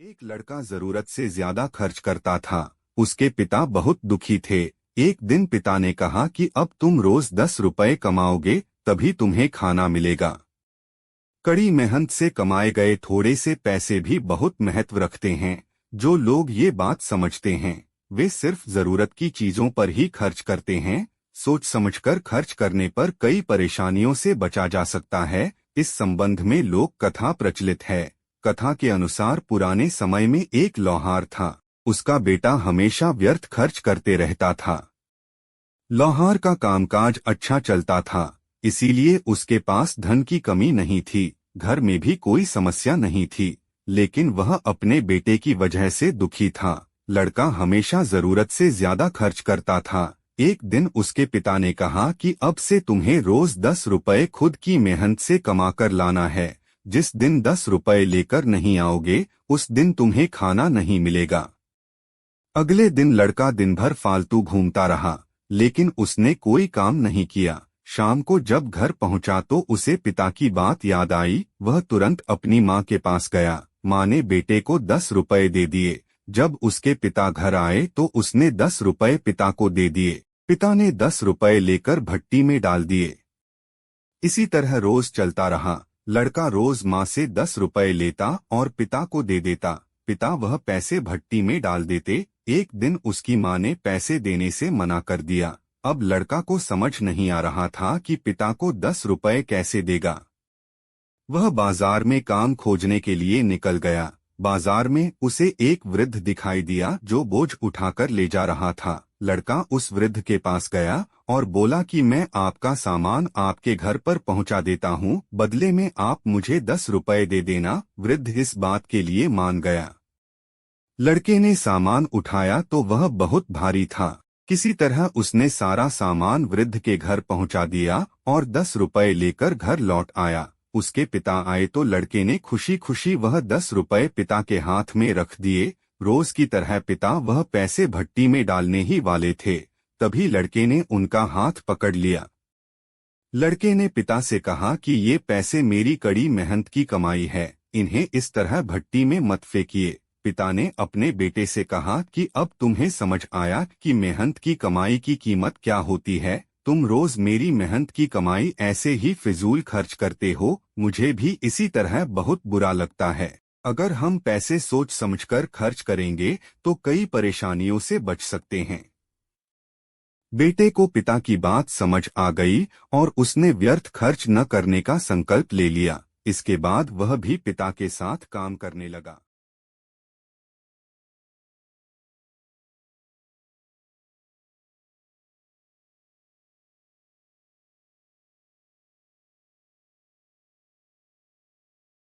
एक लड़का जरूरत से ज्यादा खर्च करता था। उसके पिता बहुत दुखी थे। एक दिन पिता ने कहा कि अब तुम रोज 10 रुपए कमाओगे तभी तुम्हें खाना मिलेगा। कड़ी मेहनत से कमाए गए थोड़े से पैसे भी बहुत महत्व रखते हैं। जो लोग ये बात समझते हैं वे सिर्फ जरूरत की चीजों पर ही खर्च करते हैं। सोच समझकर खर्च करने पर कई परेशानियों से बचा जा सकता है। इस संबंध में लोक कथा प्रचलित है। कथा के अनुसार पुराने समय में एक लोहार था। उसका बेटा हमेशा व्यर्थ खर्च करते रहता था। लोहार का कामकाज अच्छा चलता था, इसीलिए उसके पास धन की कमी नहीं थी। घर में भी कोई समस्या नहीं थी, लेकिन वह अपने बेटे की वजह से दुखी था। लड़का हमेशा जरूरत से ज्यादा खर्च करता था। एक दिन उसके पिता ने कहा कि अब से तुम्हें रोज 10 रुपए खुद की मेहनत से कमाकर लाना है। जिस दिन 10 रुपए लेकर नहीं आओगे उस दिन तुम्हें खाना नहीं मिलेगा। अगले दिन लड़का दिन भर फालतू घूमता रहा, लेकिन उसने कोई काम नहीं किया। शाम को जब घर पहुंचा तो उसे पिता की बात याद आई। वह तुरंत अपनी माँ के पास गया। माँ ने बेटे को 10 रुपए दे दिए। जब उसके पिता घर आए तो उसने 10 रुपए पिता को दे दिए। पिता ने 10 रुपए लेकर भट्टी में डाल दिए। इसी तरह रोज चलता रहा। लड़का रोज माँ से 10 रुपए लेता और पिता को दे देता। पिता वह पैसे भट्टी में डाल देते। एक दिन उसकी माँ ने पैसे देने से मना कर दिया। अब लड़का को समझ नहीं आ रहा था कि पिता को 10 रुपए कैसे देगा। वह बाजार में काम खोजने के लिए निकल गया। बाजार में उसे एक वृद्ध दिखाई दिया जो बोझ उठाकर ले जा रहा था। लड़का उस वृद्ध के पास गया और बोला कि मैं आपका सामान आपके घर पर पहुंचा देता हूं, बदले में आप मुझे 10 रुपए दे देना। वृद्ध इस बात के लिए मान गया। लड़के ने सामान उठाया तो वह बहुत भारी था। किसी तरह उसने सारा सामान वृद्ध के घर पहुंचा दिया और 10 रुपए लेकर घर लौट आया। उसके पिता आए तो लड़के ने खुशी खुशी वह 10 रुपए पिता के हाथ में रख दिए। रोज की तरह पिता वह पैसे भट्टी में डालने ही वाले थे, तभी लड़के ने उनका हाथ पकड़ लिया। लड़के ने पिता से कहा कि ये पैसे मेरी कड़ी मेहनत की कमाई है, इन्हें इस तरह भट्टी में मत फेंकिए। पिता ने अपने बेटे से कहा कि अब तुम्हें समझ आया कि मेहनत की कमाई की कीमत क्या होती है। तुम रोज मेरी मेहनत की कमाई ऐसे ही फिजूल खर्च करते हो। मुझे भी इसी तरह बहुत बुरा लगता है। अगर हम पैसे सोच समझकर खर्च करेंगे तो कई परेशानियों से बच सकते हैं। बेटे को पिता की बात समझ आ गई और उसने व्यर्थ खर्च न करने का संकल्प ले लिया। इसके बाद वह भी पिता के साथ काम करने लगा।